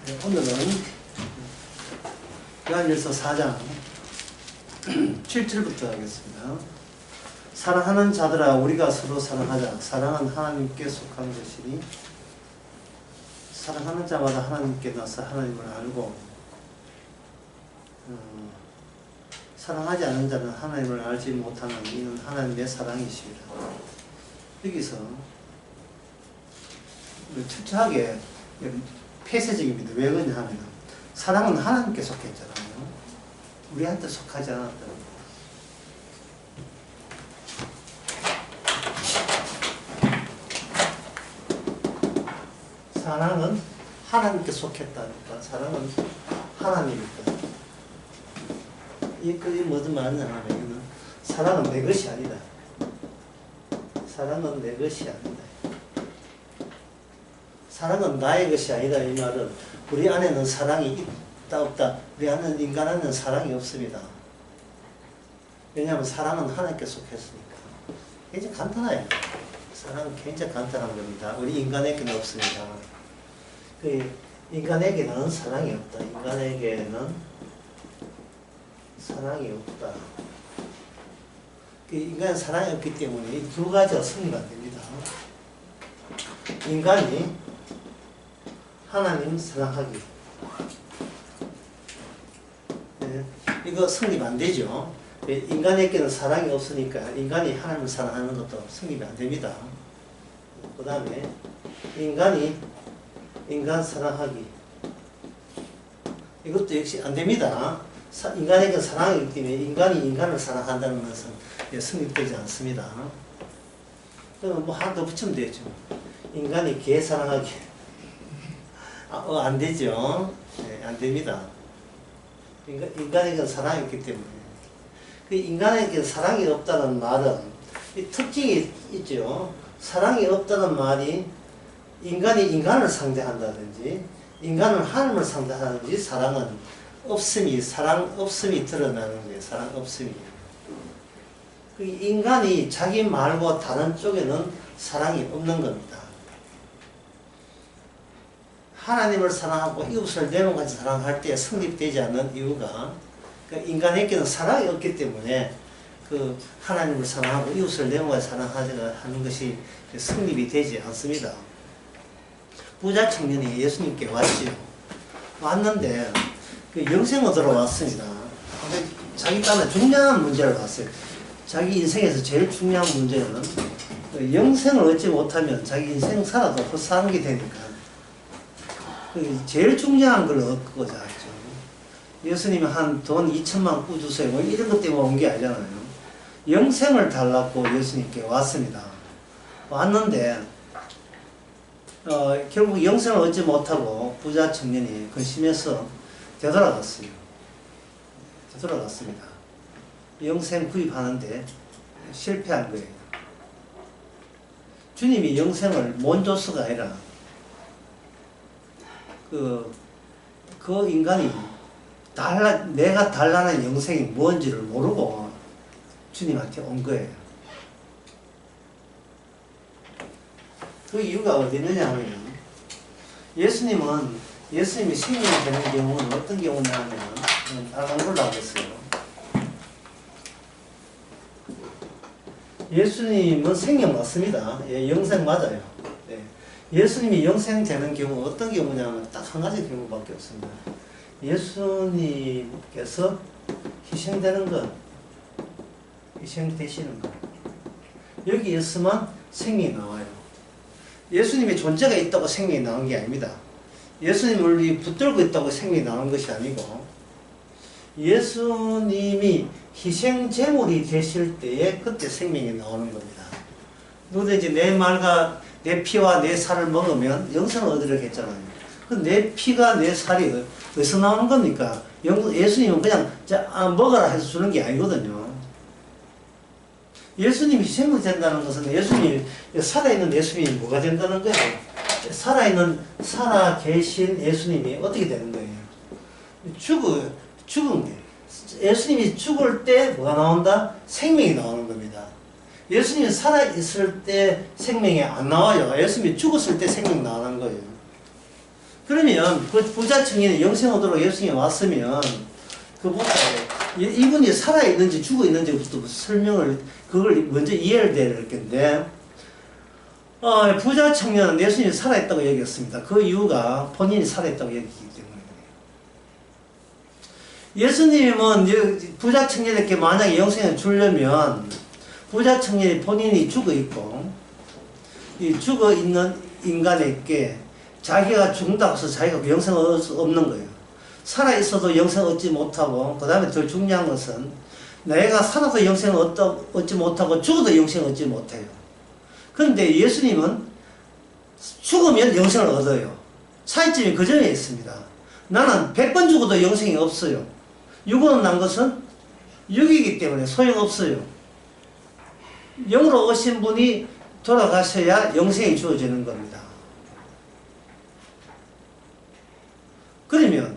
네, 오늘은 요한일서 4장 7절부터 하겠습니다. 사랑하는 자들아 우리가 서로 사랑하자. 사랑은 하나님께 속한 것이니 사랑하는 자마다 하나님께 나서 하나님을 알고 사랑하지 않는 자는 하나님을 알지 못하는 이는 하나님의 사랑이십니다. 여기서 철저하게 폐쇄적입니다. 왜 그러냐 하면 사랑은 하나님께 속했잖아요. 우리한테 속하지 않았다는 거. 사랑은 하나님께 속했다니까. 사랑은 하나님이니까. 이게 무슨 말이냐 하면 사랑은 내 것이 아니다. 사랑은 내 것이 아니다. 사랑은 나의 것이 아니다. 이 말은 우리 안에는 사랑이 있다 없다. 우리 안에는 인간 안에는 사랑이 없습니다. 왜냐하면 사랑은 하나님께 속했으니까. 굉장히 간단해요. 사랑은 굉장히 간단한 겁니다. 우리 인간에게는 없습니다. 인간에게는 사랑이 없다. 인간에게는 사랑이 없다. 인간은 사랑이 없기 때문에 이 두 가지가 승리가 안 됩니다. 인간이 하나님 사랑하기. 네, 이거 성립 안 되죠. 인간에게는 사랑이 없으니까 인간이 하나님을 사랑하는 것도 성립이 안 됩니다. 그 다음에 인간이 인간 사랑하기. 이것도 역시 안 됩니다. 인간에게는 사랑이 있기 때문에 인간이 인간을 사랑한다는 것은 성립되지 않습니다. 그럼 뭐 하나 더 붙이면 되죠. 인간이 개 사랑하기. 안 되죠. 네, 안 됩니다. 인간에게는 사랑이 있기 때문에. 인간에게 사랑이 없다는 말은 이 특징이 있죠. 사랑이 없다는 말이 인간이 인간을 상대한다든지 인간은 하나님을 상대하든지 사랑 없음이 드러나는 거예요. 사랑 없음이. 인간이 자기 말고 다른 쪽에는 사랑이 없는 겁니다. 하나님을 사랑하고 이웃을 내놓은같이 사랑할 때 성립되지 않는 이유가 인간에게는 사랑이 없기 때문에 하나님을 사랑하고 이웃을 내놓은같이 사랑하는 것이 성립이 되지 않습니다. 부자 청년이 예수님께 왔지요. 왔는데 영생으로 들어왔습니다. 자기 딴에 중요한 문제를 봤어요. 자기 인생에서 제일 중요한 문제는 영생을 얻지 못하면 자기 인생 살아도 헛사는 게 되니까 제일 중요한 걸 얻고자 했죠. 예수님이 한 돈 2천만 꾸주세요. 뭐 이런 것 때문에 온 게 아니잖아요. 영생을 달라고 예수님께 왔습니다. 왔는데 결국 영생을 얻지 못하고 부자 청년이 근심해서 되돌아갔어요. 되돌아갔습니다. 영생 구입하는데 실패한 거예요. 주님이 영생을 못 줬어가 아니라 그 인간이 내가 달라는 영생이 뭔지를 모르고 주님한테 온 거예요. 그 이유가 어디 있느냐 하면 예수님이 생명이 되는 경우는 어떤 경우냐 하면 빨간 걸로 하겠어요. 예수님은 생명 맞습니다. 예, 영생 맞아요. 예. 예수님이 영생되는 경우 어떤 경우냐면 딱 한 가지 경우밖에 없습니다. 예수님께서 희생되는 것, 희생되시는 것. 여기에서만 생명이 나와요. 예수님의 존재가 있다고 생명이 나온 게 아닙니다. 예수님을 붙들고 있다고 생명이 나온 것이 아니고 예수님이 희생제물이 되실 때에 그때 생명이 나오는 겁니다. 누구든지 내 말과 내 피와 내 살을 먹으면 영생을 얻으려고 했잖아요. 내 피가 내 살이 어디서 나오는 겁니까? 예수님은 그냥 먹어라 해서 주는 게 아니거든요. 예수님이 희생이 된다는 것은 예수님이 살아있는 예수님이 뭐가 된다는 거예요? 살아 계신 예수님이 어떻게 되는 거예요? 죽은 게. 예수님이 죽을 때 뭐가 나온다? 생명이 나오는 겁니다. 예수님이 살아있을 때 생명이 안 나와요. 예수님이 죽었을 때 생명이 나오는 거예요. 그러면 그 부자 청년이 영생으로 예수님이 왔으면 그부터 이분이 살아있는지 죽어있는지부터 설명을 그걸 먼저 이해를 해야 될 건데 부자 청년은 예수님이 살아있다고 얘기했습니다. 그 이유가 본인이 살아있다고 얘기했기 때문에 예수님은 부자 청년에게 만약에 영생을 주려면 부자 청년이 본인이 죽어있고 이 죽어있는 인간에게 자기가 죽는다고 해서 자기가 영생을 얻을 수 없는 거예요. 살아있어도 영생을 얻지 못하고 그 다음에 더 중요한 것은 내가 살아도 영생을 얻지 못하고 죽어도 영생을 얻지 못해요. 그런데 예수님은 죽으면 영생을 얻어요. 차이점이 그 점에 있습니다. 나는 100번 죽어도 영생이 없어요. 육으로 난 것은 육이기 때문에 소용없어요. 영으로 오신 분이 돌아가셔야 영생이 주어지는 겁니다. 그러면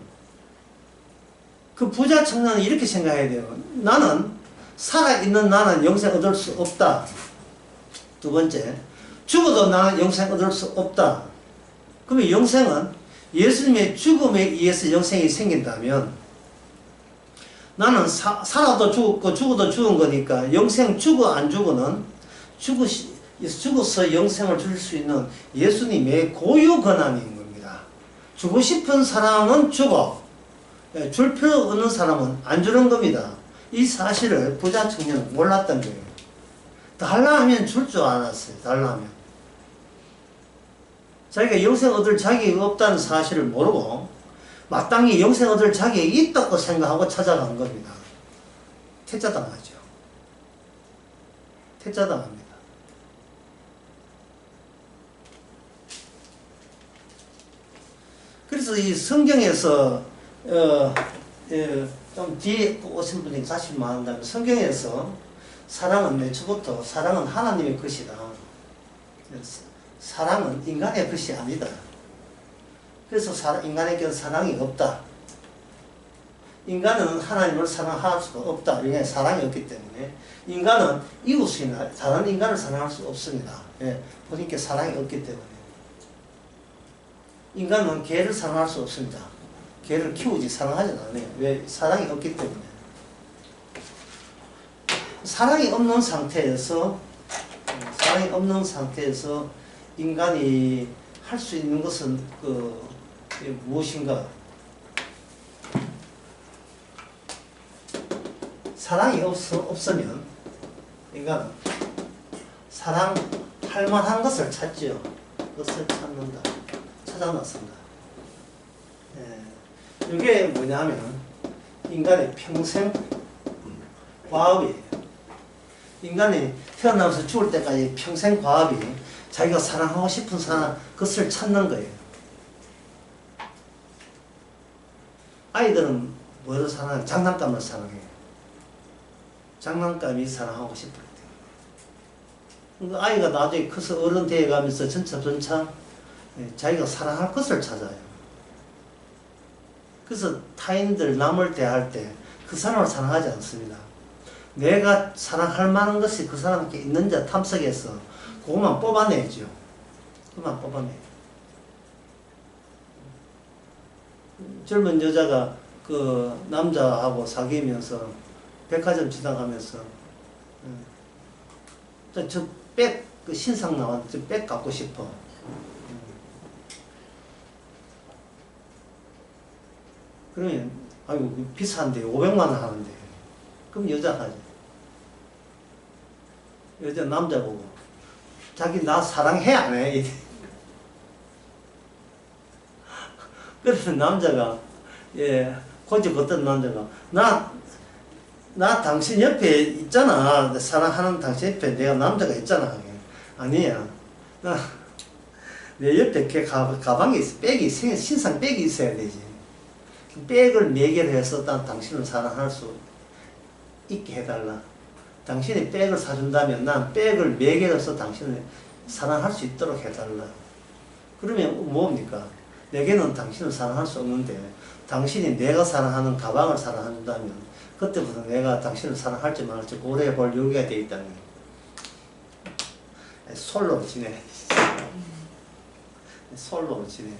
그 부자 청년은 이렇게 생각해야 돼요. 나는 살아있는 나는 영생 얻을 수 없다. 두 번째, 죽어도 나는 영생 얻을 수 없다. 그러면 영생은 예수님의 죽음에 의해서 영생이 생긴다면 나는 살아도 죽었고 죽어도 죽은 거니까 영생 죽어 안 죽어는 죽어서 영생을 줄 수 있는 예수님의 고유 권한인 겁니다. 주고 싶은 사람은 주고 줄 필요 없는 사람은 안 주는 겁니다. 이 사실을 부자 청년은 몰랐던 거예요. 달라 하면 줄 줄 알았어요. 달라 하면. 자기가 영생 얻을 자격이 없다는 사실을 모르고 마땅히 영생 얻을 자격이 있다고 생각하고 찾아간 겁니다. 퇴짜당하죠. 퇴짜당합니다. 그래서 이 성경에서 좀 뒤에 오신 분이 다시 말한다면 성경에서 사랑은 애초부터 사랑은 하나님의 것이다. 사랑은 인간의 것이 아니다. 그래서 인간에게는 사랑이 없다. 인간은 하나님을 사랑할 수가 없다. 이게 사랑이 없기 때문에 인간은 이웃이나 다른 인간을 사랑할 수 없습니다. 예, 본인께 사랑이 없기 때문에 인간은 개를 사랑할 수 없습니다. 개를 키우지 사랑하지 않아요. 왜? 사랑이 없기 때문에. 사랑이 없는 상태에서 인간이 할 수 있는 것은 무엇인가? 사랑이 없으면 인간은 사랑할 만한 것을 찾지요. 그것을 찾는다. 찾아놨습니다. 예. 이게 뭐냐면 인간의 평생 과업이에요. 인간이 태어나면서 죽을 때까지 평생 과업이 자기가 사랑하고 싶은 사람 그것을 찾는 거예요. 아이들은 뭐를 사랑해요? 장난감을 사랑해요. 장난감이 사랑하고 싶을 때. 아이가 나중에 커서 어른 되어가면서 점차 자기가 사랑할 것을 찾아요. 그래서 타인들 남을 대할 때 그 사람을 사랑하지 않습니다. 내가 사랑할 만한 것이 그 사람께 있는지 탐색해서 그것만 뽑아내죠. 그것만 뽑아내요. 젊은 여자가 그 남자하고 사귀면서 백화점 지나가면서 저 백, 그 신상 나왔는데 저 백 갖고 싶어. 그러면 아이고 비싼데 500만 원 하는데 그럼 여자가 하지. 여자 남자 보고 자기 나 사랑해 안 해? 그래서 남자가 고집 어떤 남자가 나 당신 옆에 있잖아. 사랑하는 당신 옆에 내가 남자가 있잖아. 아니야. 내 옆에 걔 가방에 있어. 백이 신상 백이 있어야 되지. 백을 매개를 해서 난 당신을 사랑할 수 있게 해달라. 당신이 백을 사준다면 난 백을 매개해서 당신을 사랑할 수 있도록 해달라. 그러면 뭡니까? 내게는 당신을 사랑할 수 없는데 당신이 내가 사랑하는 가방을 사랑한다면 그때부터 내가 당신을 사랑할지 말지 고려해볼 여유가 되어 있다는 거예요. 솔로 지내. 솔로 지내.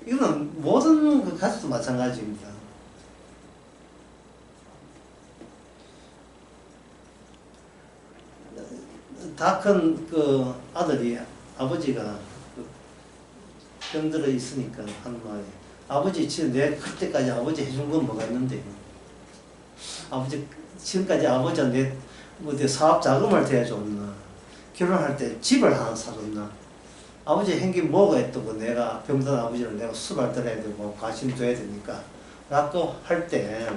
이거는 모든 그 가족도 마찬가지입니다. 다 큰 그 아들이 아버지가 병들어 있으니까 하는 말이, 아버지 지금 내 클 때까지 아버지 해준 건 뭐가 있는데, 아버지 지금까지 아버지가 내 사업 자금을 대줬나, 결혼할 때 집을 하나 사줬나, 아버지 행기 뭐가 있다고 내가 병든 아버지를 내가 수발 들어야 되고 관심줘야 되니까 라고 할 때,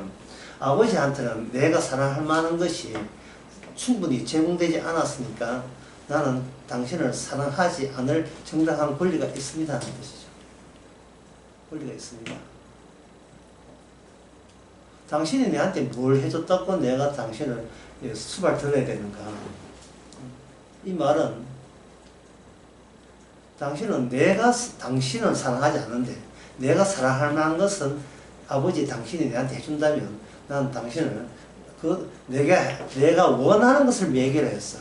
아버지한테는 내가 사랑할 만한 것이 충분히 제공되지 않았으니까 나는 당신을 사랑하지 않을 정당한 권리가 있습니다 하는 것이죠. 권리가 있습니다. 당신이 내한테 뭘 해줬다고 내가 당신을 수발 들어야 되는가. 이 말은 당신은 사랑하지 않는데 내가 사랑할 만한 것은 아버지 당신이 내한테 해준다면 난 당신을 내가 원하는 것을 매개로 했어.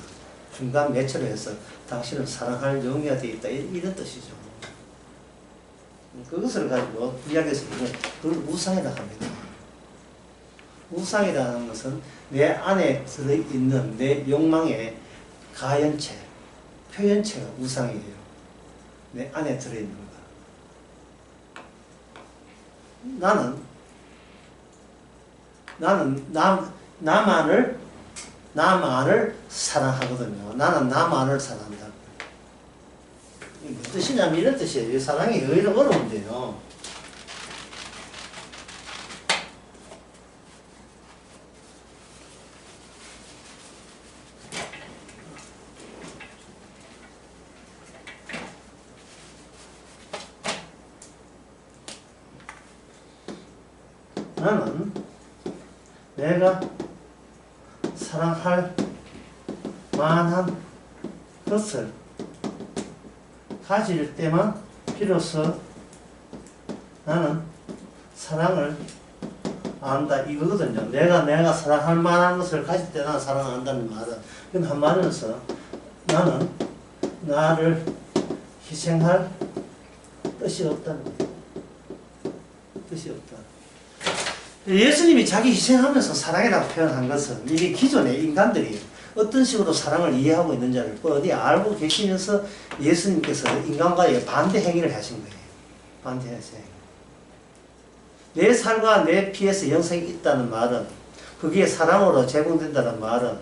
중간 매체로 해서 당신을 사랑할 용의가 되어 있다. 이런 뜻이죠. 그것을 가지고 이야기해서 그걸 우상이라고 합니다. 우상이라는 것은 내 안에 들어있는 내 욕망의 가연체, 표현체가 우상이에요. 내 안에 들어있는 거. 나는 나만을 사랑하거든요. 나는 나만을 사랑한다. 이게 무슨 뜻이냐면 이런 뜻이에요. 사랑이 의외로 어려운데요. 나는 내가 사랑할 만한 것을 가질 때만 비로소 나는 사랑을 안다 이거거든요. 내가 사랑할 만한 것을 가질 때 나는 사랑을 안다는 말은, 그건 한마디로서 나는 나를 희생할 뜻이 없다는 거예요. 뜻이 없다. 예수님이 자기 희생하면서 사랑이라고 표현한 것은 이게 기존의 인간들이 어떤 식으로 사랑을 이해하고 있는지를 어디 알고 계시면서 예수님께서 인간과의 반대 행위를 하신 거예요. 반대 행위. 내 살과 내 피에서 영생이 있다는 말은, 그게 사랑으로 제공된다는 말은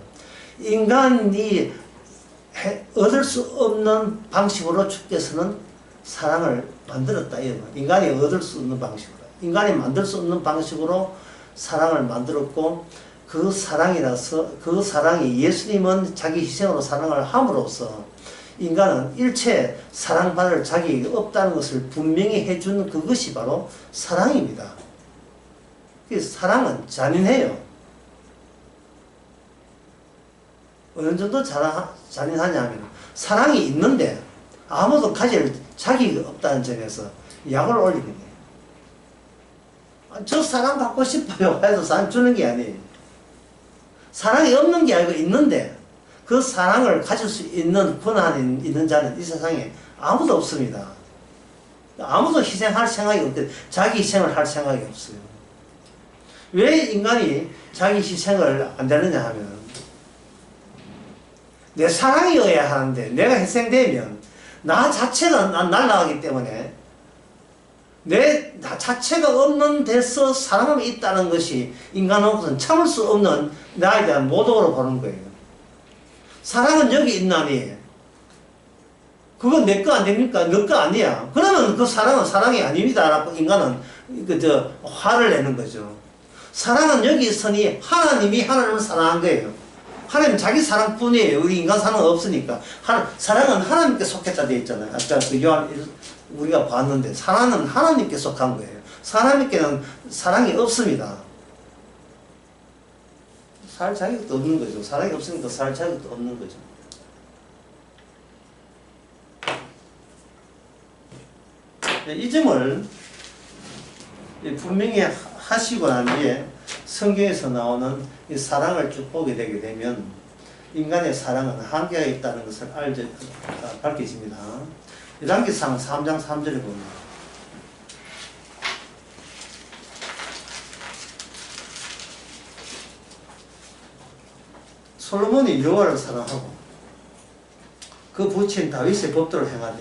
인간이 얻을 수 없는 방식으로 주께서는 사랑을 만들었다. 인간이 얻을 수 없는 방식으로, 인간이 만들 수 없는 방식으로 사랑을 만들었고, 그 사랑이 예수님은 자기 희생으로 사랑을 함으로써 인간은 일체 사랑받을 자격이 없다는 것을 분명히 해준 그것이 바로 사랑입니다. 사랑은 잔인해요. 어느 정도 잔인하냐 하면, 사랑이 있는데 아무도 가질 자격이 없다는 점에서 약을 올리는 거예요. 저 사랑 받고 싶어요 해서 사랑 주는 게 아니에요. 사랑이 없는 게 아니고 있는데 그 사랑을 가질 수 있는 권한이 있는 자는 이 세상에 아무도 없습니다. 아무도 희생할 생각이 없대. 자기 희생을 할 생각이 없어요. 왜 인간이 자기 희생을 안 되느냐 하면, 내 사랑이어야 하는데 내가 희생되면 나 자체가 날아가기 때문에 내 자체가 없는 데서 사랑함이 있다는 것이 인간으로서는 참을 수 없는 나에 대한 모독으로 보는 거예요. 사랑은 여기 있나니 그건 내 거 안 됩니까? 너 거 아니야. 그러면 그 사랑은 사랑이 아닙니다 라고 인간은 화를 내는 거죠. 사랑은 여기 있으니 하나님이 하나님을 사랑한 거예요. 하나님은 자기 사랑뿐이에요. 우리 인간 사랑은 없으니까. 사랑은 하나님께 속했다 되어 있잖아요. 아까 우리가 봤는데 사랑은 하나님께 속한 거예요. 사람에게는 사랑이 없습니다. 살 자격도 없는 거죠. 사랑이 없으니까 살 자격도 없는 거죠. 이 점을 분명히 하시고 난 뒤에 성경에서 나오는 이 사랑을 쭉 보게 되게 되면 인간의 사랑은 한계가 있다는 것을 밝혀집니다. 열왕기상 3장 3절에 보면 솔로몬이 여호와를 사랑하고 그 부친 다윗의 법도를 행하되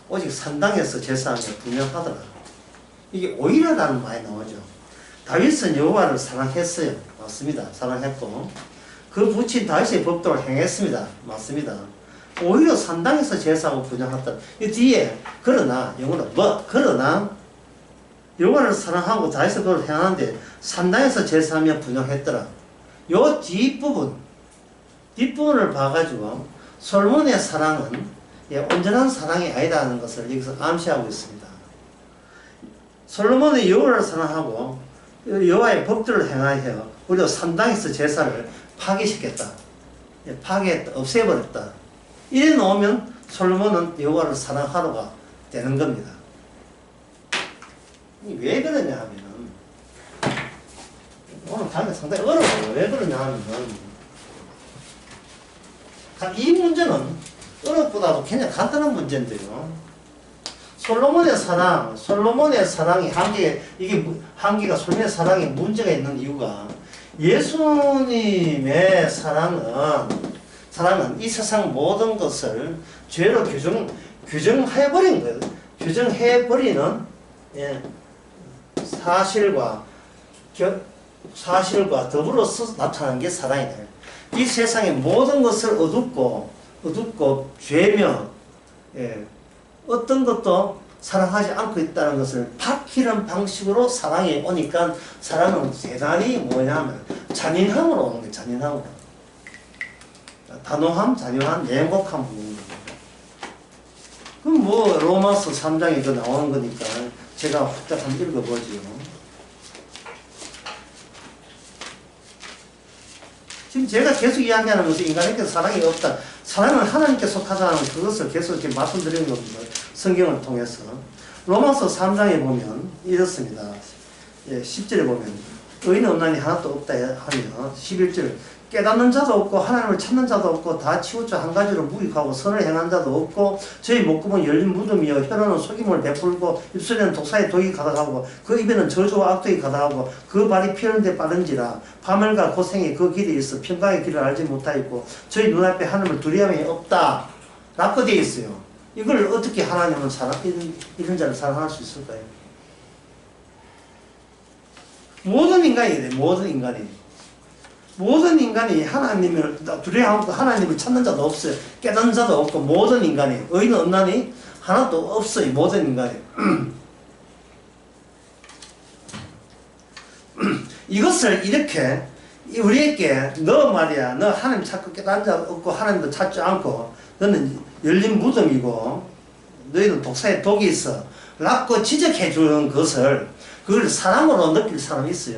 오직 산당에서 제사하며 분명하더라. 이게 오히려라는 말이 나오죠. 다윗은 여호와를 사랑했어요. 맞습니다. 사랑했고 그 부친 다윗의 법도를 행했습니다. 맞습니다. 오히려 산당에서 제사하고 분양하더라. 이 뒤에 그러나 영어는 그러나 여호와를 사랑하고 다윗의 법도를 행하는데 산당에서 제사하며 분양했더라. 요 뒷부분을 봐가지고 솔몬의 사랑은 온전한 사랑이 아니다는 것을 여기서 암시하고 있습니다. 솔로몬의 여호와를 사랑하고 여호와의 법들을 행하여 우리도 산당에서 제사를 파괴시켰다. 파괴했다. 없애버렸다. 이래 놓으면 솔로몬은 여호와를 사랑하러가 되는 겁니다. 왜 그러냐 하면은 오늘 강의 상당히 어려워요. 왜 그러냐 하면은 이 문제는 어렵보다도 그냥 간단한 문제인데요. 솔로몬의 사랑이 한계가 솔로몬의 사랑에 문제가 있는 이유가 예수님의 사랑은 이 세상 모든 것을 죄로 규정해버린 거예요. 규정해버리는 사실과 더불어서 나타나는 게 사랑이다. 이 세상의 모든 것을 어둡고 죄며 어떤 것도 사랑하지 않고 있다는 것을 밝히는 방식으로 사랑이 오니까 사랑은 대단히 뭐냐면 잔인함으로 오는 거예요. 잔인함으로. 단호함, 잔인함, 냉혹함 보는 거예요. 그럼 뭐 로마서 3장에 그 나오는 거니까 제가 훌쩍 한번 읽어보죠. 지금 제가 계속 이야기하는 것은 인간에게 사랑이 없다. 사랑은 하나님께 속하다는 그것을 계속 이렇게 말씀드리는 겁니다. 성경을 통해서. 로마서 3장에 보면 이렇습니다. 10절에 보면 의인은 없나니 하나도 없다 하며 11절 깨닫는 자도 없고 하나님을 찾는 자도 없고 다 치우쳐 한 가지로 무익하고 선을 행한 자도 없고 저희 목구멍은 열린 무덤이요 혀로는 속임을 베풀고 입술에는 독사의 독이 가득하고 그 입에는 저주와 악독이 가득하고 그 발이 피하는데 빠른지라 파멸과 고생이 그 길에 있어 평강의 길을 알지 못하였고 저희 눈앞에 하나님을 두려움이 없다 라고 되어 있어요. 이걸 어떻게 하나님을 이런 자를 사랑할 수 있을까요? 모든 인간이 하나님을 두려워하고 하나님을 찾는 자도 없어요. 깨닫는 자도 없고 모든 인간이 의인은 없나니 하나도 없어요. 모든 인간이. 이것을 이렇게 우리에게 너 말이야 너 하나님 찾고 깨닫는 자 없고 하나님도 찾지 않고 너는 열린 무덤이고 너희는 독사의 독이 있어 라고 지적해 주는 것을 그걸 사랑으로 느낄 사람이 있어요.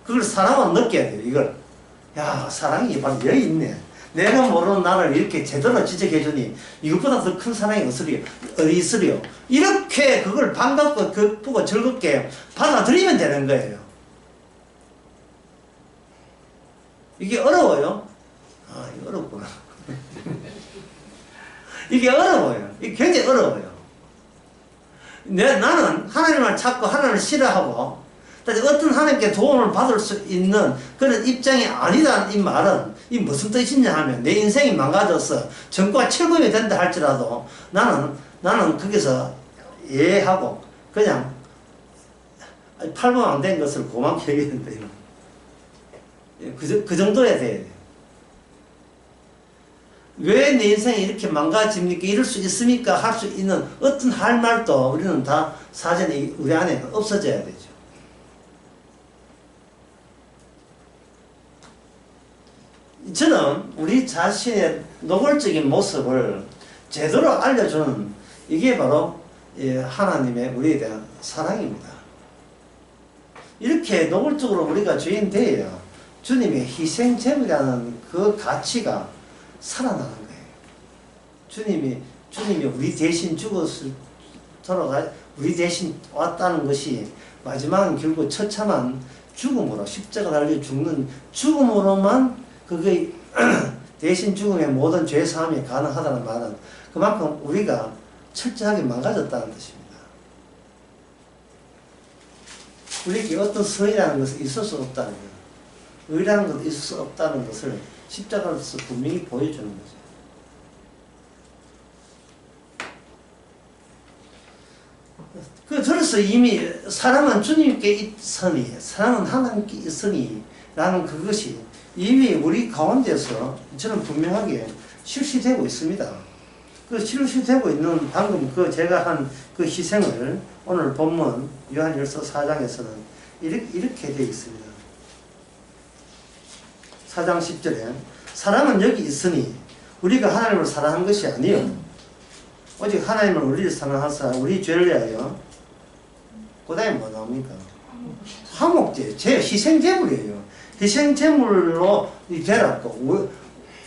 그걸 사랑으로 느껴야 돼요. 이걸 야 사랑이 바로 여기 있네. 내가 모르는 나를 이렇게 제대로 지적해주니 이것보다 더 큰 사랑이 어디 있으리요. 이렇게 그걸 반갑고 기쁘고 즐겁게 받아들이면 되는 거예요. 이게 어려워요? 아 이게 어렵구나. 이게 어려워요. 이게 굉장히 어려워요. 나는 하나님을 찾고 하나님을 싫어하고 어떤 하나님께 도움을 받을 수 있는 그런 입장이 아니다는 이 말은 이 무슨 뜻이냐 하면 내 인생이 망가져서 전과 철거이 된다 할지라도 나는 거기서 예하고 그냥 팔분 안 된 것을 고맙게 여기는데 그 정도야 돼야 돼요. 왜 내 인생이 이렇게 망가집니까? 이럴 수 있습니까? 할 수 있는 어떤 할 말도 우리는 다 사전에 우리 안에 없어져야 되죠. 저는 우리 자신의 노골적인 모습을 제대로 알려주는 이게 바로 하나님의 우리에 대한 사랑입니다. 이렇게 노골적으로 우리가 주인 되어야 주님의 희생제물이라는 그 가치가 살아나는 거예요. 주님이 우리 대신 우리 대신 왔다는 것이 마지막은 결국 처참한 죽음으로 십자가 달려 죽는 죽음으로만 그게 대신 죽음의 모든 죄 사함이 가능하다는 말은 그만큼 우리가 철저하게 망가졌다는 뜻입니다. 우리에게 어떤 선이라는 것은 있을 수 없다는 거예요. 의라는 것도 있을 수 없다는 것을 십자가로서 분명히 보여주는 거죠. 그래서 이미 사랑은 주님께 있으니, 사랑은 하나님께 있으니 라는 그것이 이미 우리 가운데서 저는 분명하게 실시되고 있습니다. 그 실시되고 있는 방금 그 제가 한 그 희생을 오늘 본문 요한일서 4장에서는 이렇게 되어 있습니다. 4장 10절에 사랑은 여기 있으니 우리가 하나님을 사랑한 것이 아니요 오직 하나님을 우리를 사랑하사 우리 죄를 위하여 그 다음에 뭐 나옵니까? 화목제, 희생제물이에요. 희생제물로 되라고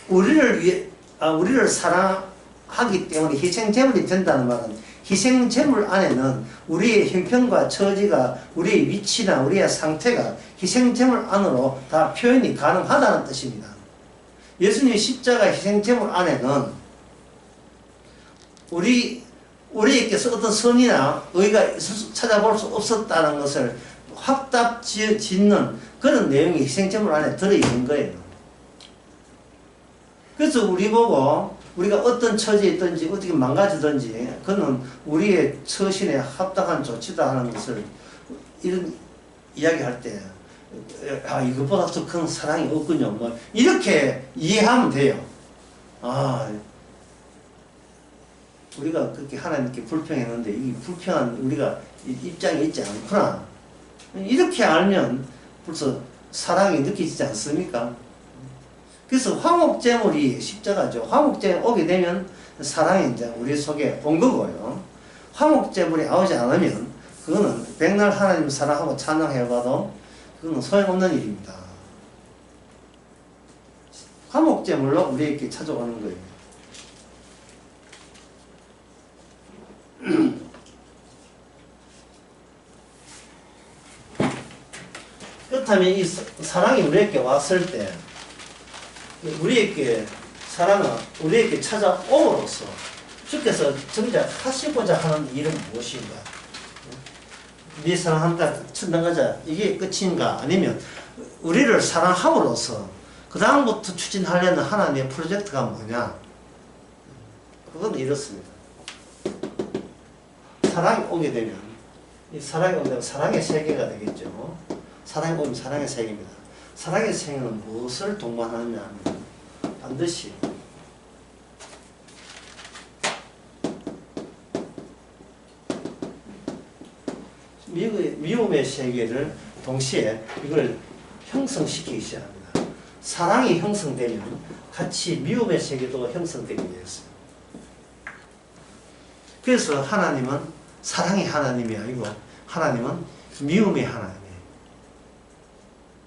우리를 사랑하기 때문에 희생제물이 된다는 말은 희생제물 안에는 우리의 형편과 처지가 우리의 위치나 우리의 상태가 희생제물 안으로 다 표현이 가능하다는 뜻입니다. 예수님의 십자가 희생제물 안에는 우리에게서 어떤 선이나 의가 찾아볼 수 없었다는 것을 확답 짓는 그런 내용이 희생제물 안에 들어있는 거예요. 그래서 우리 보고 우리가 어떤 처지에 있든지 어떻게 망가지든지 그는 우리의 처신에 합당한 조치다 하는 것을 이런 이야기할 때 이것보다 더 큰 사랑이 없군요. 뭐 이렇게 이해하면 돼요. 우리가 그렇게 하나님께 불평했는데 이 불평한 우리가 입장이 있지 않구나. 이렇게 알면 벌써 사랑이 느껴지지 않습니까? 그래서 화목제물이 십자가죠. 화목제물이 오게 되면 사랑이 이제 우리 속에 온 거고요. 화목제물이 나오지 않으면 그거는 백날 하나님 사랑하고 찬양해봐도 그건 소용없는 일입니다. 화목제물로 우리에게 찾아오는 거예요. 그렇다면 이 사랑이 우리에게 왔을 때 우리에게 사랑은 우리에게 찾아옴으로써 주께서 정작하시고자 하는 일은 무엇인가? 네 사랑한다, 천당 가자 이게 끝인가? 아니면 우리를 사랑함으로써 그 다음부터 추진하려는 하나님의 프로젝트가 뭐냐? 그건 이렇습니다. 사랑이 오게 되면 이 사랑이 오게 되면 사랑의 세계가 되겠죠. 사랑이 오면 사랑의 세계입니다. 사랑의 세계는 무엇을 동반하느냐 하면 반드시 미움의 세계를 동시에 이걸 형성시키기 시작합니다. 사랑이 형성되면 같이 미움의 세계도 형성되게 되었어요. 그래서 하나님은 사랑의 하나님이 아니고 하나님은 미움의 하나님이에요.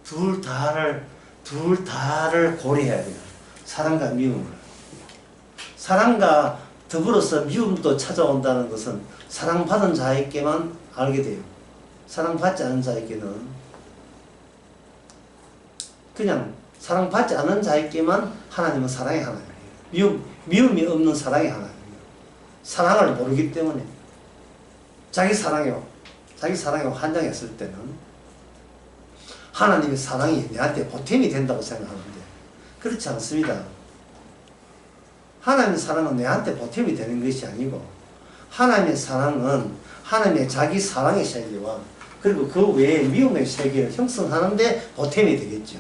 둘 다를 고려해야 돼요. 사랑과 미움을. 사랑과 더불어서 미움도 찾아온다는 것은 사랑받은 자에게만 알게 돼요. 사랑받지 않은 자에게는 그냥 사랑받지 않은 자에게만 하나님은 사랑의 하나님이에요. 미움이 없는 사랑의 하나님이에요. 사랑을 모르기 때문에 자기 사랑에 환장했을 때는 하나님의 사랑이 내한테 보탬이 된다고 생각하는데 그렇지 않습니다. 하나님의 사랑은 내한테 보탬이 되는 것이 아니고 하나님의 사랑은 하나님의 자기 사랑의 세계와 그리고 그 외에 미움의 세계를 형성하는 데 보탬이 되겠죠.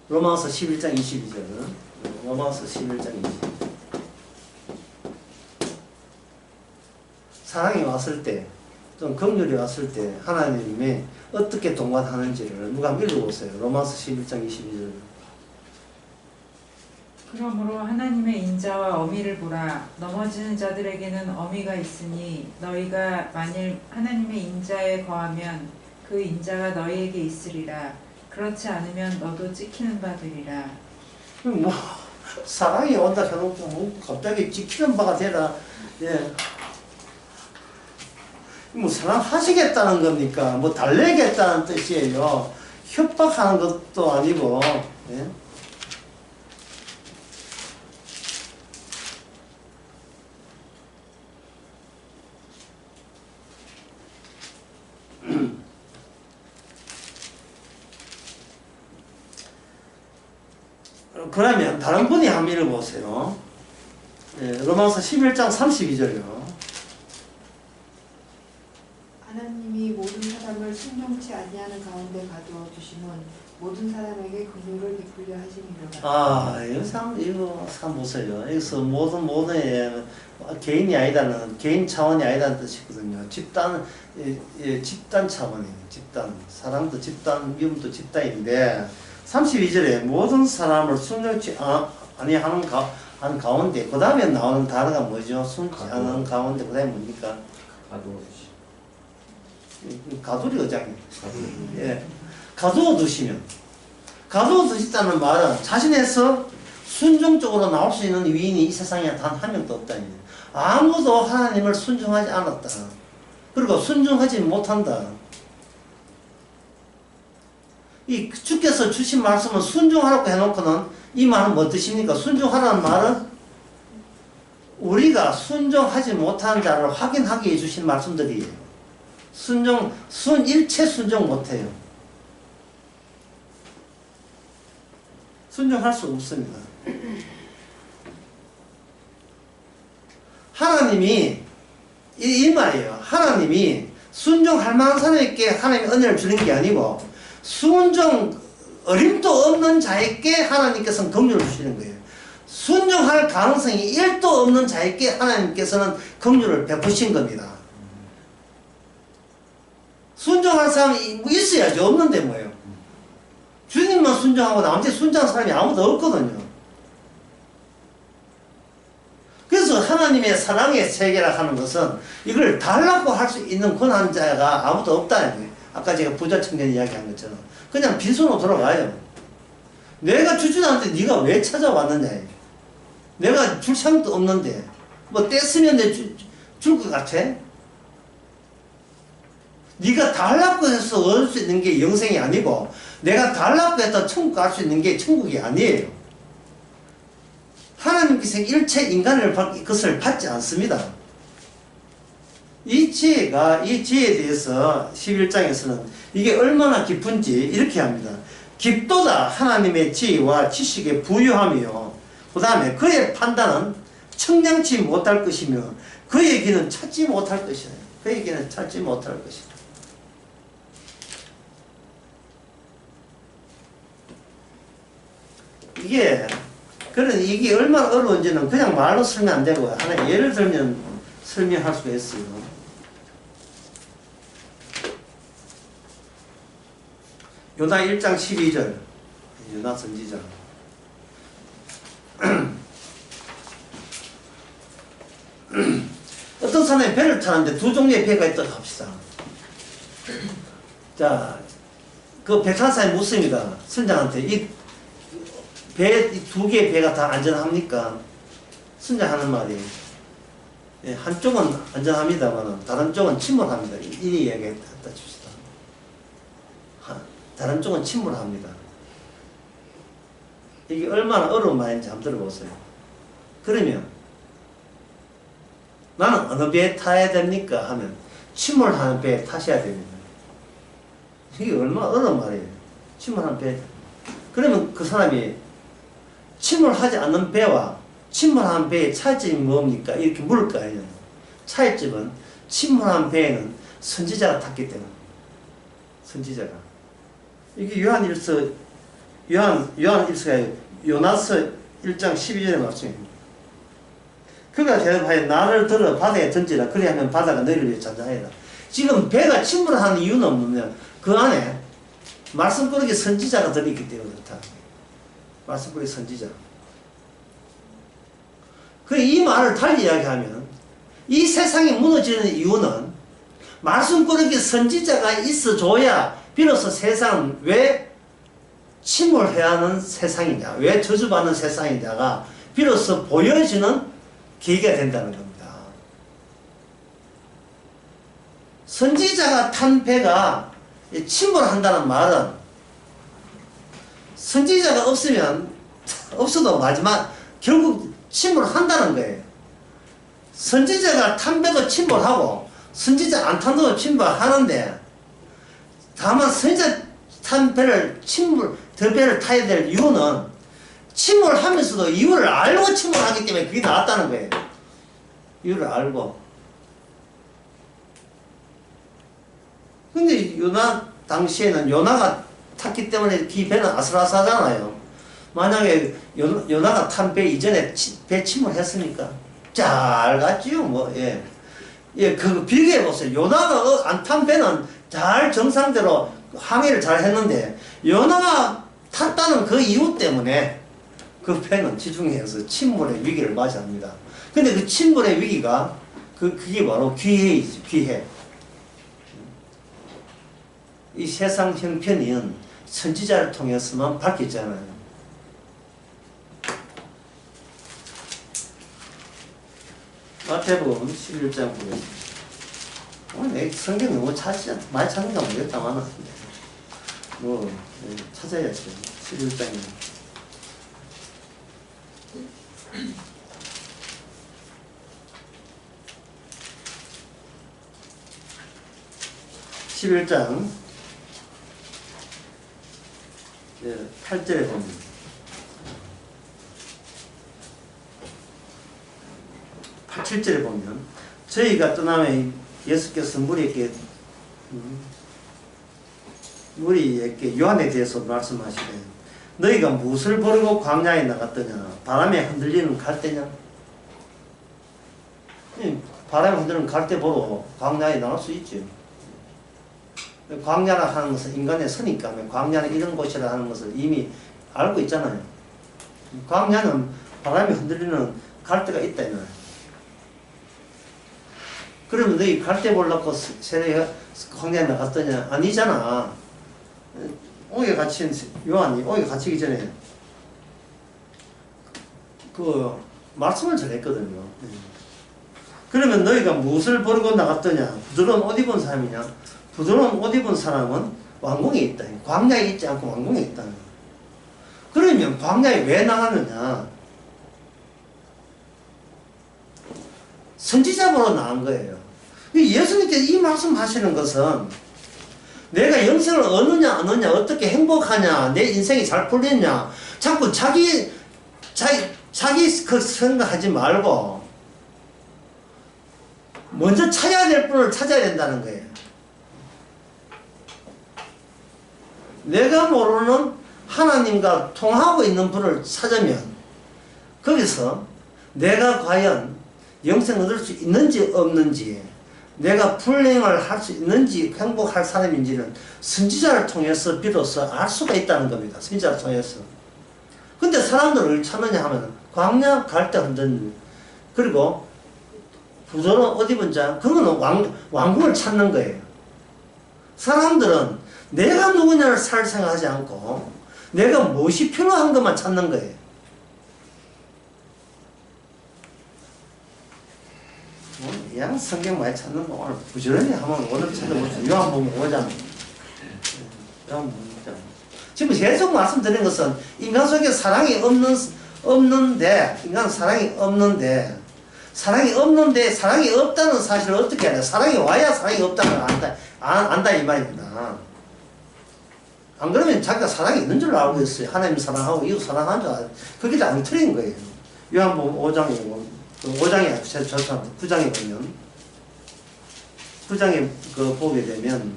로마서 11장 22절은 로마서 11장 22절 사랑이 왔을 때 좀 긍휼이 왔을 때 하나님이 어떻게 동반하는지를 누가 한번 읽어보세요. 로마서 11장 22절 그러므로 하나님의 인자와 어미를 보라. 넘어지는 자들에게는 어미가 있으니 너희가 만일 하나님의 인자에 거하면 그 인자가 너희에게 있으리라. 그렇지 않으면 너도 찍히는 바 되리라. 뭐 사랑이 온다 해놓고 뭐 갑자기 찍히는 바가 되라. 예. 뭐 사랑하시겠다는 겁니까? 뭐 달래겠다는 뜻이에요. 협박하는 것도 아니고. 예? 그러면 다른 분이 한번 읽어보세요. 예, 로마서 11장 32절이요. 하나님이 모든 사람을 순종치 아니하는 가운데 가두어 주심은 모든 사람에게 긍휼을 베풀려 하심이로다. 이거 참 보세요. 여기서 모든 개인이 아니다는, 개인 차원이 아니다는 뜻이거든요. 집단, 집단 차원이에요. 집단. 사람도 집단, 미움도 집단인데, 32절에 모든 사람을 순종치 아니하는 가운데, 그 다음에 나오는 단어가 뭐죠? 순지 않은 가운데, 그 다음에 뭡니까? 가두리 의장이에요. 예. 가두어 두시면. 가두어 두시다는 말은 자신에서 순종적으로 나올 수 있는 위인이 이 세상에 단 한 명도 없다니. 아무도 하나님을 순종하지 않았다. 그리고 순종하지 못한다. 이 주께서 주신 말씀은 순종하라고 해놓고는 이 말은 뭐 뜻입니까? 순종하라는 말은 우리가 순종하지 못하는 자를 확인하게 해주신 말씀들이에요. 일체 순종 못해요. 순종할 수 없습니다. 하나님이 이 말이에요. 하나님이 순종할 만한 사람에게 하나님이 은혜를 주는 게 아니고 순종 어림도 없는 자에게 하나님께서는 긍휼을 주시는 거예요. 순종할 가능성이 1도 없는 자에게 하나님께서는 긍휼을 베푸신 겁니다. 순종할 사람이 있어야지. 없는데 뭐예요. 주님만 순종하고 나머지 순종한 사람이 아무도 없거든요. 그래서 하나님의 사랑의 세계라 하는 것은 이걸 달라고 할 수 있는 권한자가 아무도 없다는 거예요. 아까 제가 부자 청년 이야기한 것처럼 그냥 빈손으로 돌아가요. 내가 주지도 않는데 네가 왜 찾아왔느냐. 내가 줄 상도 없는데 뭐 뗐으면 내 줄 것 같아? 네가 달라고 해서 얻을 수 있는 게 영생이 아니고 내가 달라고 해서 천국 갈 수 있는 게 천국이 아니에요. 하나님께서 일체 인간을 그것을 받지 않습니다. 이 지혜에 대해서 11장에서는 이게 얼마나 깊은지 이렇게 합니다. 깊도다 하나님의 지혜와 지식에 부유하며 그 다음에 그의 판단은 청량치 못할 것이며 그의 길은 찾지 못할 것이다. 그의 길은 찾지 못할 것이다. 이게 얼마나 어려운지는 그냥 말로 설명 안 되고 하나 예를 들면 설명할 수가 있어요. 요나 1장 12절 요나 선지자 어떤 사람이 배를 타는데 두 종류의 배가 있다고 합시다. 자, 그 백한사에 묻습니다. 선장한테 이 두 개의 배가 다 안전합니까? 선장하는 말이 한쪽은 안전합니다만 다른 쪽은 침몰합니다. 이 이야기했다 칩시다. 다른 쪽은 침몰합니다. 이게 얼마나 어려운 말인지 한번 들어보세요. 그러면 나는 어느 배에 타야 됩니까? 하면 침몰하는 배에 타셔야 됩니다. 이게 얼마나 어려운 말이에요. 침몰하는 배. 그러면 그 사람이 침몰하지 않는 배와 침몰한 배의 차이점이 뭡니까? 이렇게 물을 거 아니에요. 차이점은 침몰한 배에는 선지자가 탔기 때문에. 선지자가. 이게 요한일서가 요나서 1장 12절의 말씀입니다. 그가 대답하여 나를 들어 바다에 던지라. 그리하면 바다가 너희를 위해 잔잔하리라. 지금 배가 침몰하는 이유는 뭐냐면 그 안에 말씀꾸러기 선지자가 들어있기 때문에 그렇다. 말씀꾸러기 선지자. 이 말을 달리 이야기하면 이 세상이 무너지는 이유는 말씀꾸러기 선지자가 있어줘야 비로소 세상은 왜 침몰해야 하는 세상이냐, 왜 저주받는 세상이냐가 비로소 보여지는 계기가 된다는 겁니다. 선지자가 탄 배가 침몰한다는 말은 선지자가 없어도 마지막 결국 침몰한다는 거예요. 선지자가 탄 배도 침몰하고 선지자 안 탄 배도 침몰하는데 다만 선지자 탄 배를 배를 타야 될 이유는 침몰하면서도 이유를 알고 침몰하기 때문에 그게 나왔다는 거예요. 이유를 알고. 근데 요나 당시에는 요나가 탔기 때문에 이 배는 아슬아슬하잖아요. 만약에 요나가 탄 배 이전에 배 침몰했으니까 잘 갔지요. 뭐 예. 예, 그 비교해 보세요. 요나가 안 탄 배는 잘 정상대로 항해를 잘 했는데 요나가 탔다는 그 이유 때문에 그 배는 지중해에서 침몰의 위기를 맞이합니다. 근데 그 침몰의 위기가 그게 바로 기회이지, 기회. 이 세상 형편은 선지자를 통해서만 밝혀지잖아요. 마태복음 11장 보겠습니다. 내 성경 너무 많이 찾는가 모르겠다만 뭐 찾아야죠. 11장에 11장 8절에 보면 파 7절에 보면 저희가 떠나면 예수께서 우리에게 요한에 대해서 말씀하시되 너희가 무엇을 버리고 광야에 나갔더냐? 바람에 흔들리는 갈대냐? 바람에 흔들리는 갈대 보러 광야에 나갈 수 있지. 광야라 하는 것은 인간의 선이니까 광야는 이런 곳이라 하는 것을 이미 알고 있잖아요. 광야는 바람에 흔들리는 갈대가 있다 이 말. 그러면 너희 갈대 보려고 세례 광야에 나갔더냐? 아니잖아. 오게 갇힌 요한이 오게 갇히기 전에 그 말씀을 전했거든요. 그러면 너희가 무엇을 버리고 나갔더냐? 부드러운 옷 입은 사람이냐? 부드러운 옷 입은 사람은 왕궁에 있다. 광야에 있지 않고 왕궁에 있다. 그러면 광야에 왜 나갔느냐? 선지자 보러 나간 거예요. 예수님께서 이 말씀 하시는 것은 내가 영생을 얻느냐 안 얻느냐 어떻게 행복하냐 내 인생이 잘 풀렸냐 자꾸 자기 그 생각하지 말고 먼저 찾아야 될 분을 찾아야 된다는 거예요. 내가 모르는 하나님과 통하고 있는 분을 찾으면 거기서 내가 과연 영생을 얻을 수 있는지 없는지 내가 불행을 할 수 있는지 행복할 사람인지는 선지자를 통해서 비로소 알 수가 있다는 겁니다. 선지자를 통해서. 근데 사람들을 찾느냐 하면 광야 갈 때 흔든 그리고 부드러운 옷 입은 자 그거는 왕궁을 찾는 거예요. 사람들은 내가 누구냐를 살 생각하지 않고 내가 무엇이 필요한 것만 찾는 거예요. 양 성경 많이 찾는 거 오늘 부지런히 한번 오늘 찾아보세요. 요한복음 5장. 지금 계속 말씀드린 것은 인간 속에 사랑이 없는데 인간 사랑이 없는데 사랑이 없다는 사실을 어떻게 알아요? 사랑이 와야 사랑이 없다는 걸 안다 이 말입니다. 안 그러면 자기가 사랑이 있는 줄 알고 있어요. 하나님 사랑하고 이웃 사랑하는 줄 알아요. 그게 다 안 틀린 거예요. 요한복음 5장이고 5장에 9장에 보면 9장에 그 보게 되면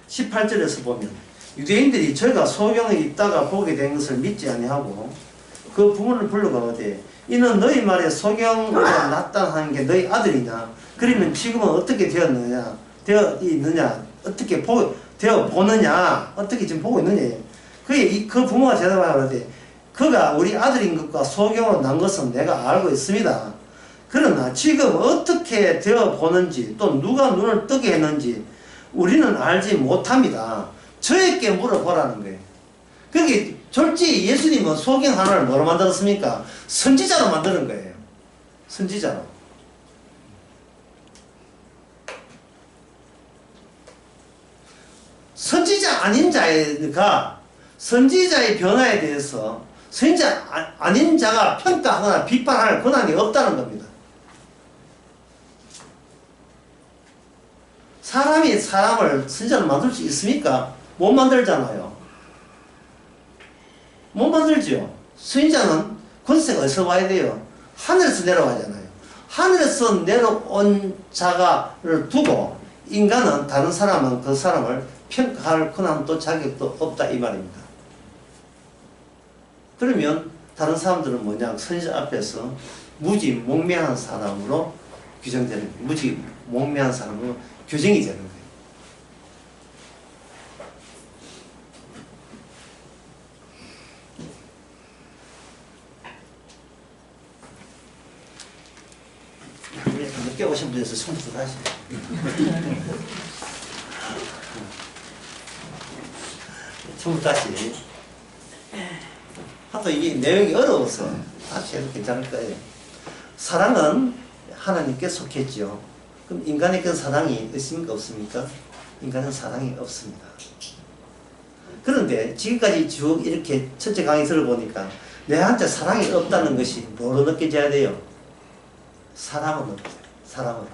18절에서 보면 유대인들이 저희가 소경에 있다가 보게 된 것을 믿지 아니하고 그 부모를 불러가오되 이는 너희 말에 소경에 나타나는 게 너희 아들이냐? 그러면 지금은 어떻게 되어 있느냐? 어떻게 되어 보느냐? 어떻게 지금 보고 있느냐? 그 부모가 대답하되 그가 우리 아들인 것과 소경으로 난 것은 내가 알고 있습니다. 그러나 지금 어떻게 되어 보는지 또 누가 눈을 뜨게 했는지 우리는 알지 못합니다. 저에게 물어보라는 거예요. 그게 솔직히 예수님은 소경 하나를 뭐로 만들었습니까? 선지자로 만드는 거예요. 선지자로. 선지자 아닌 자가 선지자의 변화에 대해서 선지자 아닌 자가 평가하거나 비판할 권한이 없다는 겁니다. 사람이 사람을 선지자를 만들 수 있습니까? 못 만들잖아요. 못 만들죠. 선지자는 권세가 어디서 와야 돼요? 하늘에서 내려가잖아요. 하늘에서 내려온 자가를 두고 인간은 다른 사람은 그 사람을 평가할 권한도 자격도 없다 이 말입니다. 그러면 다른 사람들은 뭐냐? 선지자 앞에서 무지몽매한 사람으로 규정되는 거예요. 무지몽매한 사람으로 규정이 되는 거예요. 늦게 오신 분에서 처음부터 다시. 처음부터 다시. 하도 이게 내용이 어려워서 다시 해도 괜찮을 거예요. 사랑은 하나님께 속했죠. 그럼 인간에게 사랑이 있습니까? 없습니까? 인간은 사랑이 없습니다. 그런데 지금까지 쭉 이렇게 첫째 강의 들어보니까 내한테 사랑이 없다는 것이 뭐로 느껴져야 돼요? 사랑은 없어요. 사랑은.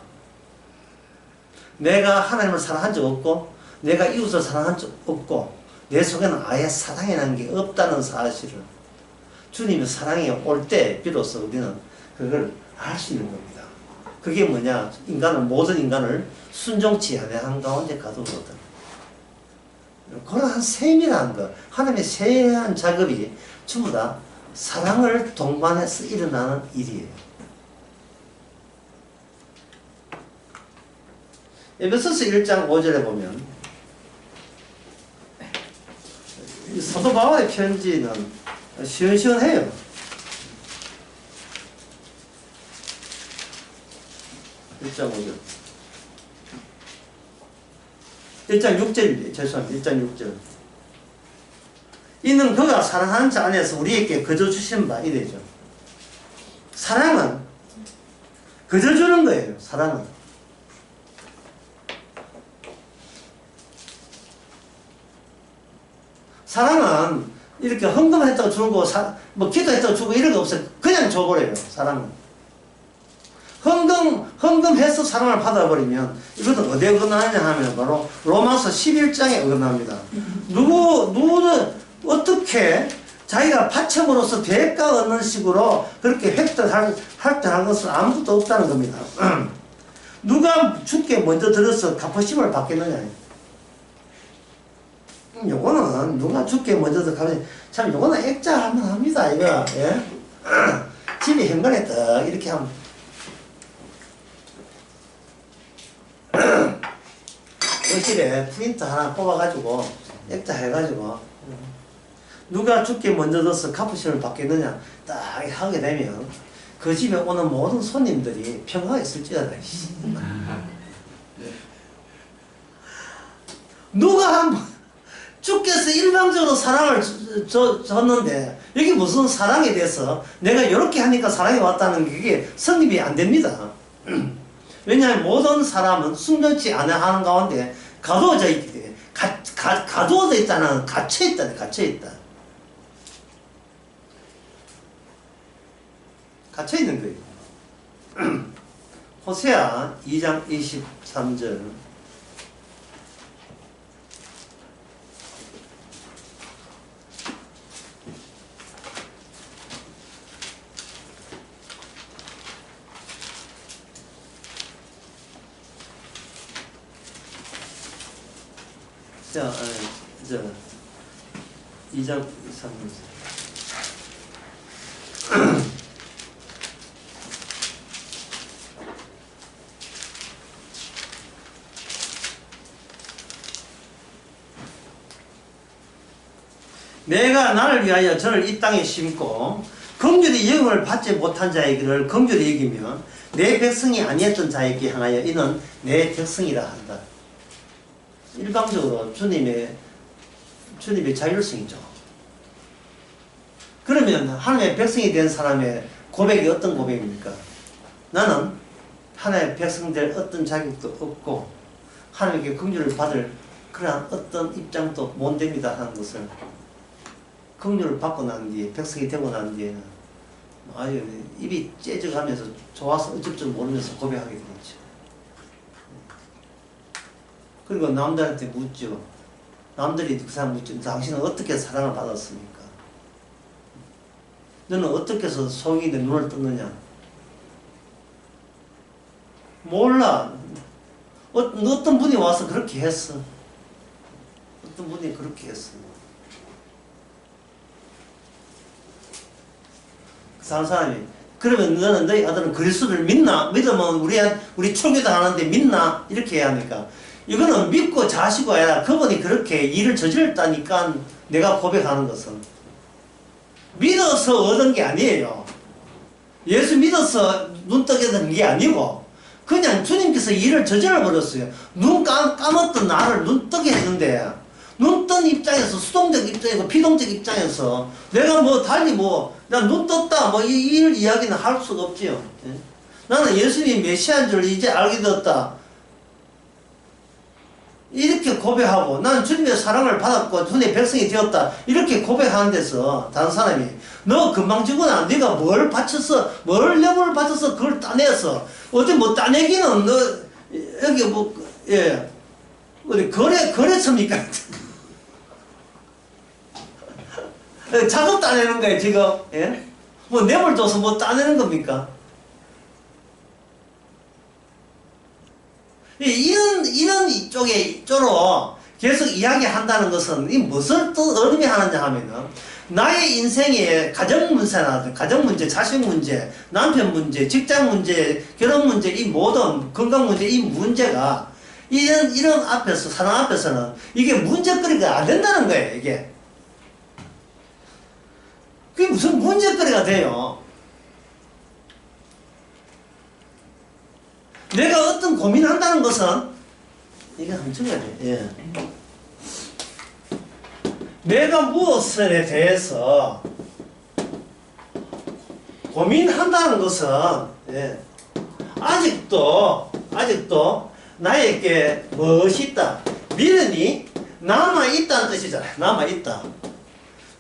내가 하나님을 사랑한 적 없고 내가 이웃을 사랑한 적 없고 내 속에는 아예 사랑이라는 게 없다는 사실을 주님의 사랑이 올 때 비로소 우리는 그걸 알 수 있는 겁니다. 그게 뭐냐? 모든 인간을 순종치 않은 가운데 가두거든. 그러한 세밀한 것, 하나님의 세밀한 작업이 전부 다 사랑을 동반해서 일어나는 일이에요. 에베소서 1장 5절에 보면 사도 바울의 편지는 시원시원해요. 1장 5절. 1장 6절, 죄송합니다. 1장 6절. 이는 그가 사랑하는 자 안에서 우리에게 거저 주신 바 이래죠. 사랑은 거저 주는 거예요. 사랑은. 사랑은 이렇게 헌금했다고 주고 뭐 기도했다고 주고 이런 거 없어요. 그냥 줘버려요. 사랑은. 헌금해서 사랑을 받아버리면 이것은 어디에 어긋나느냐 하면 바로 로마서 11장에 어긋납니다. 누구는 어떻게 자기가 바침으로써 대가 얻는 식으로 그렇게 획득할 것은 아무것도 없다는 겁니다. 누가 주께 먼저 들어서 갚으심을 받겠느냐. 요거는 누가 주께 먼저 들어서 참 요거는 액자하면 합니다. 이거. 예? 집에 현관에 딱 이렇게 하면 의실에 프린터 하나 뽑아가지고 액자 해가지고 누가 주께 먼저 들어서 갚으심을 받겠느냐 딱 하게 되면 그 집에 오는 모든 손님들이 평화가 있을지어다. 누가 한번 주께서 일방적으로 사랑을 줬는데 여기 무슨 사랑에 대해서 내가 이렇게 하니까 사랑이 왔다는 게 성립이 안 됩니다. 왜냐하면 모든 사람은 순전치 않아 하는 가운데 가두어져 있기 때문에 가두어져 있다는 갇혀있다. 갇혀있는 거예요. 호세아 2장 23절. 자, 2장 3절. 내가 나를 위하여 저를 이 땅에 심고 긍휼히 영을 받지 못한 자에게를 긍휼히 여기며 내 백성이 아니었던 자에게 향하여 이는 내 백성이라 한다. 일방적으로 주님의 자율성이죠. 그러면 하나님의 백성이 된 사람의 고백이 어떤 고백입니까? 나는 하나님의 백성 될 어떤 자격도 없고 하나님께 긍휼을 받을 그러한 어떤 입장도 못 됩니다 하는 것을 긍휼을 받고 난 뒤에 백성이 되고 난 뒤에는 아유 입이 째져가면서 좋아서 어쩔 줄 모르면서 고백하게 되겠죠. 그리고 남들한테 묻죠. 남들이 그 사람 묻죠. 당신은 어떻게 사랑을 받았습니까? 너는 어떻게 해서 소경이 내 눈을 떴느냐? 몰라. 어떤 분이 와서 그렇게 했어. 어떤 분이 그렇게 했어. 그 사람이 그러면 너는 너희 아들은 그리스도를 믿나? 믿으면 우리 초기도 하는데 믿나? 이렇게 해야 하니까 이거는 믿고 자시고 해야 그분이 그렇게 일을 저질렀다니까 내가 고백하는 것은 믿어서 얻은 게 아니에요. 예수 믿어서 눈 뜨게 된 게 아니고 그냥 주님께서 일을 저질러 버렸어요. 눈 감았던 나를 눈 뜨게 했는데 눈 뜬 입장에서 수동적 입장이고 피동적 입장에서 내가 뭐 달리 난 눈 떴다 이 이야기는 할 수가 없지요. 예? 나는 예수님이 메시아인 줄 이제 알게 되었다. 이렇게 고백하고 나는 주님의 사랑을 받았고 주님의 백성이 되었다. 이렇게 고백하는 데서 다른 사람이 너 금방 죽으나 네가 뭘 바쳐서 뭘 여부를 바쳐서 그걸 따내서 어디 따내기는 너 여기 어디 거래처입니까? 작업 따내는 거예요 지금. 예? 뇌물 줘서 따내는 겁니까? 이런 쪽으로 계속 이야기한다는 것은 이 무슨 또 의미하느냐 하면은 나의 인생에 가정 문제, 자식 문제, 남편 문제, 직장 문제, 결혼 문제, 이 모든 건강 문제, 이 문제가 이런 앞에서 사람 앞에서는 이게 문제거리가 안 된다는 거예요. 이게 그게 무슨 문제거리가 돼요? 내가 어떤 고민한다는 것은 이게 함정이야 돼. 예. 내가 무엇에 대해서 고민한다는 것은 아직도 나에게 무엇이 있다. 미련이 남아있다는 뜻이잖아요. 남아있다.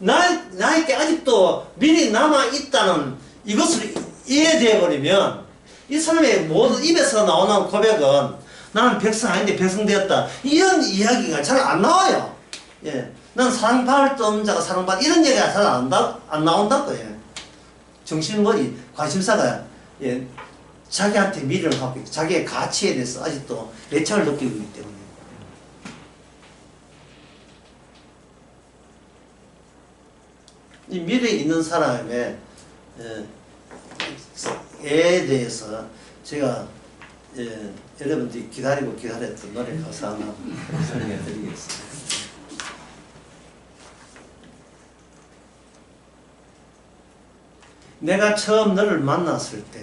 나에게 아직도 미련이 남아있다는 이것을 이해되어 버리면 이 사람의 모든 입에서 나오는 고백은 나는 백성 아닌데 백성 되었다. 이런 이야기가 잘 안 나와요. 예. 난 사랑받을 자가 사랑받 이런 얘기가 잘 안 나온다고. 예. 정신머리 관심사가 자기한테 미련을 갖고 있고 자기의 가치에 대해서 아직도 애착을 느끼고 있기 때문에 이 미래에 있는 사람의 에 대해서 제가 여러분들이 기다렸던 노래 가사 하나 설명해 드리겠습니다. 내가 처음 너를 만났을 때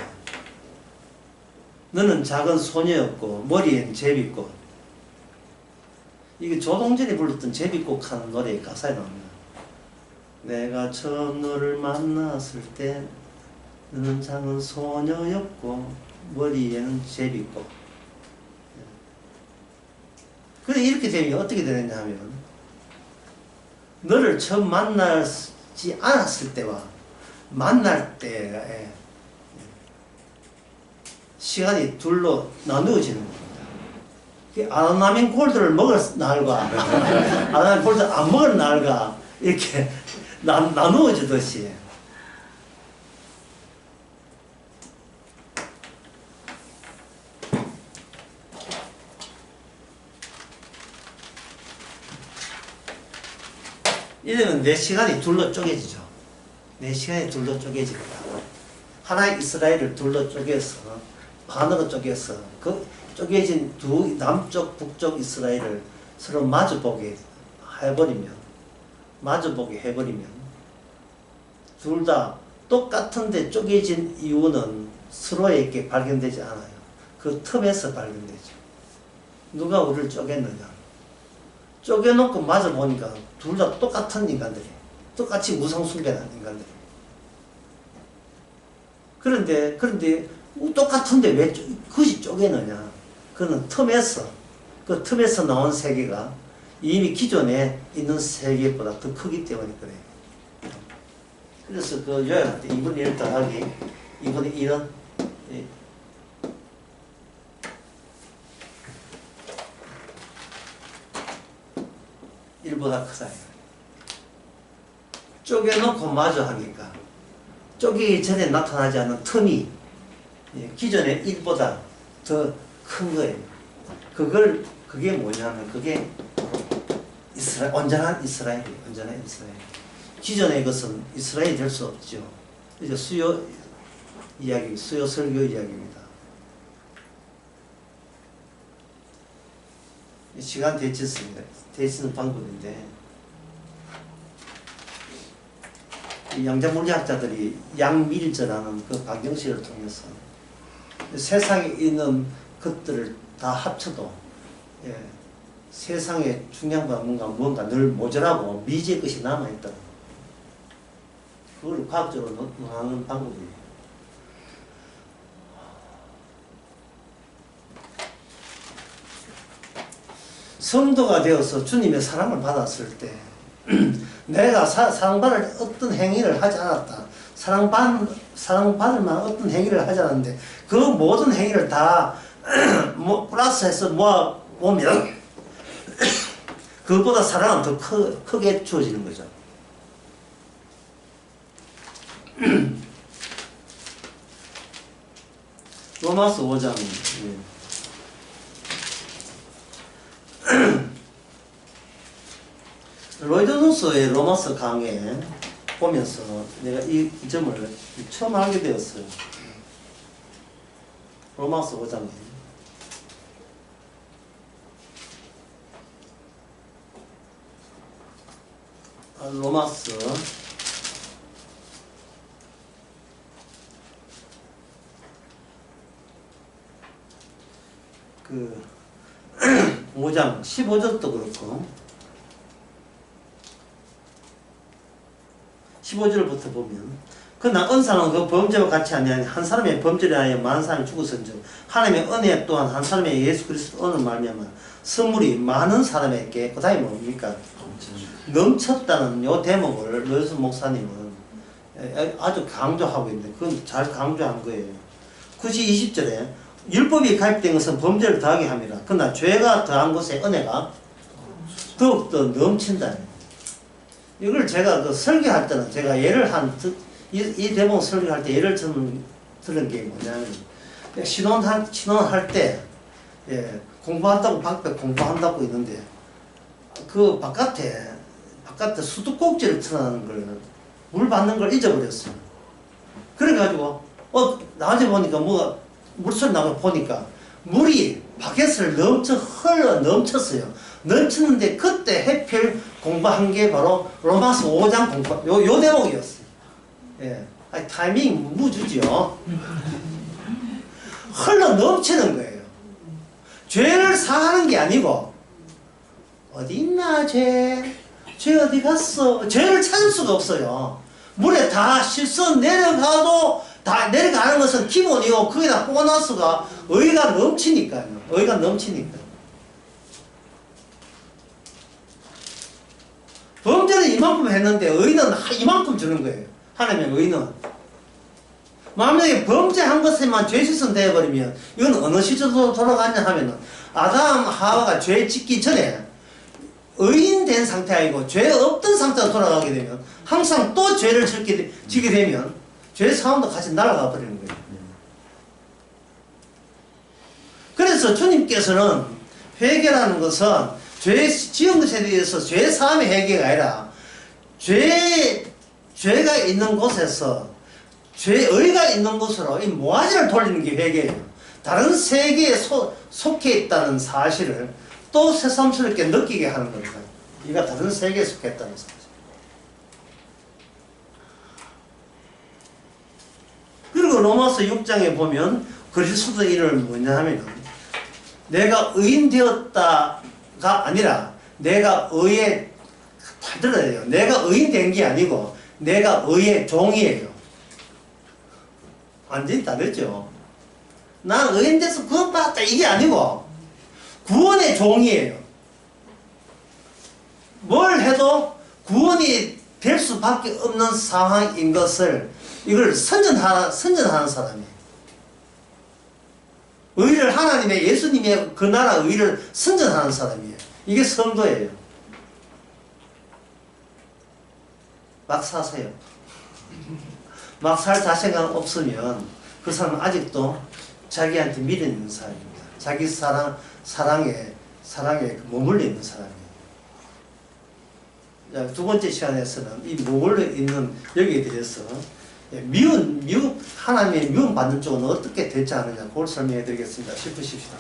너는 작은 소녀였고 머리엔 제비꽃. 이게 조동진이 불렀던 제비꽃 하는 노래의 가사에 나옵니다. 내가 처음 너를 만났을 때 너는 작은 소녀였고 머리에는 제비꽃. 그래 이렇게 되면 어떻게 되느냐 하면 너를 처음 만나지 않았을 때와 만날 때에 시간이 둘로 나누어지는 겁니다. 아나민 골드를 먹을 날과 아나민 골드 안 먹을 날과 이렇게 나누어지듯이 이러면 내 시간이 둘로 쪼개지죠. 내 시간이 둘로 쪼개집니다. 하나의 이스라엘을 둘로 쪼개서 반으로 쪼개서 그 쪼개진 두 남쪽 북쪽 이스라엘을 서로 마주보게 해버리면 둘 다 똑같은데 쪼개진 이유는 서로에게 발견되지 않아요. 그 틈에서 발견되죠. 누가 우리를 쪼갰느냐. 쪼개놓고 맞아보니까 둘 다 똑같은 인간들이 똑같이 무상숭배하는 인간들이 그런데 똑같은데 왜 그것이 쪼개느냐. 그는 그 틈에서 나온 세계가 이미 기존에 있는 세계보다 더 크기 때문에 그래요. 그래서 그 요약할 때 2분의 1 더하기 2분의 1은 1보다 크다. 쪼개놓고 마주 하니까 쪼개기 전에 나타나지 않는 틈이 기존의 1보다 더 큰 거예요. 그게 뭐냐면 그게 온전한 이스라엘이에요. 온전한 이스라엘. 기존의 것은 이스라엘이 될 수 없죠. 이제 수요 설교 이야기입니다. 시간 대치습니다. 대치는 방법인데, 양자 물리학자들이 양밀저라는 그 방정식을 통해서 세상에 있는 것들을 다 합쳐도 세상에 중요한 뭔가 늘 모자라고 미지의 것이 남아있다. 그걸 과학적으로 논하는 방법이에요. 성도가 되어서 주님의 사랑을 받았을 때 내가 사랑받을 어떤 행위를 하지 않았다. 사랑받을 만한 어떤 행위를 하지 않았는데 그 모든 행위를 다 플러스해서 모아보면 그것보다 사랑은 더 크게 주어지는 거죠. 로마서 5장 로이드 누스의 로마서 강의 보면서 내가 이 점을 처음 알게 되었어요. 로마서 5장에 로마서 그 5장 15절도 그렇고 15절부터 보면 그러나 은사는 그 범죄와 같이 아니하니 한 사람의 범죄를 하여 많은 사람이 죽었은즉 하나님의 은혜 또한 한 사람의 예수 그리스도 은을 말미암아 선물이 많은 사람에게 그 다음에 뭡니까? 넘쳤다는 요 대목을 로이스 목사님은 아주 강조하고 있는데 그건 잘 강조한 거예요. 굳이 20절에 율법이 가입된 것은 범죄를 더하게 합니다. 그러나 죄가 더한 곳에 은혜가 더욱더 넘친다. 이걸 제가 그 설교할 때는 제가 예를 이 대목 설교할 때 예를 들은 게 뭐냐면 신혼할 때 공부한다고 밖에 공부한다고 있는데 그 바깥에 수도꼭지를 틀어놓는 걸 물 받는 걸 잊어버렸어요. 그래가지고 나중에 보니까 뭐가 물소리 나고 보니까 물이 바켓을 흘러 넘쳤어요. 넘쳤는데 그때 해필 공부한 게 바로 로마서 5장 공부 요 대목이었어요. 타이밍 무주죠. 흘러 넘치는 거예요. 죄를 사하는 게 아니고 어디 있나 죄 어디 갔어? 죄를 찾을 수가 없어요. 물에 다 실서 내려가도 다 내려가는 것은 기본이고 거기다 보너스가 의가 넘치니까요. 의가 넘치니까. 범죄는 이만큼 했는데 의는 이만큼 주는 거예요. 하나님의 의는. 만약에 범죄한 것에만 죄짓음 되어버리면 이건 어느 시절로 돌아가냐 하면은 아담 하와가 죄 짓기 전에 의인 된 상태 아니고 죄 없던 상태로 돌아가게 되면 항상 또 죄를 지게 되면 죄 사함도 같이 날아가 버리는 거예요. 그래서 주님께서는 회개라는 것은 죄 지은 것에 대해서 죄 사함의 회개가 아니라 죄가 있는 곳에서 의가 있는 곳으로 이 모아지를 돌리는 게 회개예요. 다른 세계에 속해 있다는 사실을 또 새삼스럽게 느끼게 하는 겁니다. 네가 다른 세계에 속했다는 사실. 그리고 로마서 6장에 보면 그리스도의 일을 뭐냐 하면 내가 의인 되었다가 아니라 내가 의의 다 들어야 돼요. 내가 의인 된 게 아니고 내가 의의 종이에요. 완전히 다르죠. 난 의인 돼서 구원받았다 이게 아니고 구원의 종이에요. 뭘 해도 구원이 될 수밖에 없는 상황인 것을 이걸 선전하는 사람이에요. 의를 하나님의 예수님의 그 나라 의를 선전하는 사람이에요. 이게 성도예요. 막 사세요. 막 살 자신감 없으면 그 사람은 아직도 자기한테 미련 있는 사람입니다. 자기 사랑에 머물러 있는 사람이에요. 자, 두 번째 시간에서는 이 머물러 있는 여기에 대해서 하나님의 미움 받는 쪽은 어떻게 대처하느냐 그걸 설명해 드리겠습니다. 싶으십시다.